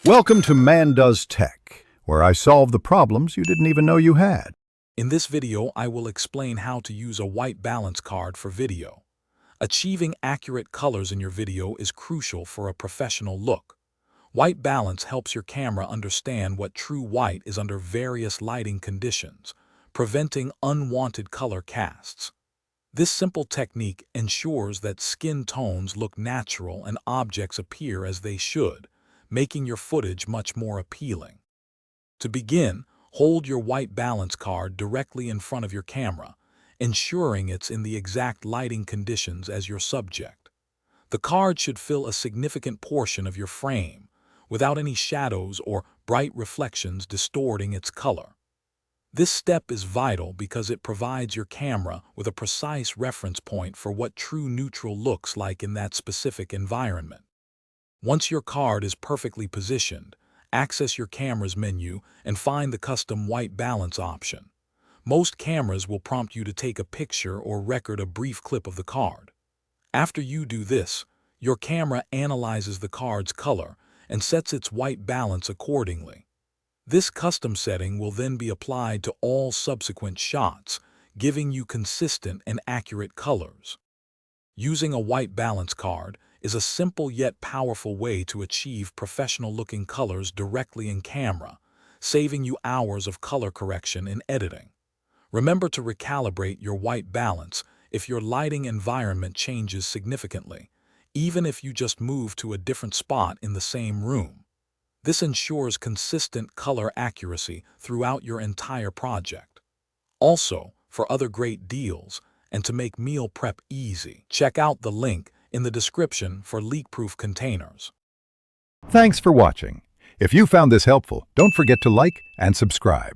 Welcome to Man Does Tech, where I solve the problems you didn't even know you had. In this video, I will explain how to use a white balance card for video. Achieving accurate colors in your video is crucial for a professional look. White balance helps your camera understand what true white is under various lighting conditions, preventing unwanted color casts. This simple technique ensures that skin tones look natural and objects appear as they should, making your footage much more appealing. To begin, hold your white balance card directly in front of your camera, ensuring it's in the exact lighting conditions as your subject. The card should fill a significant portion of your frame, without any shadows or bright reflections distorting its color. This step is vital because it provides your camera with a precise reference point for what true neutral looks like in that specific environment. Once your card is perfectly positioned, access your camera's menu and find the custom white balance option. Most cameras will prompt you to take a picture or record a brief clip of the card. After you do this, your camera analyzes the card's color and sets its white balance accordingly. This custom setting will then be applied to all subsequent shots, giving you consistent and accurate colors. Using a white balance card is a simple yet powerful way to achieve professional-looking colors directly in camera, saving you hours of color correction in editing. Remember to recalibrate your white balance if your lighting environment changes significantly, even if you just move to a different spot in the same room. This ensures consistent color accuracy throughout your entire project. Also, for other great deals, and to make meal prep easy, check out the link in the description for leak-proof containers. Thanks for watching. If you found this helpful, don't forget to like and subscribe.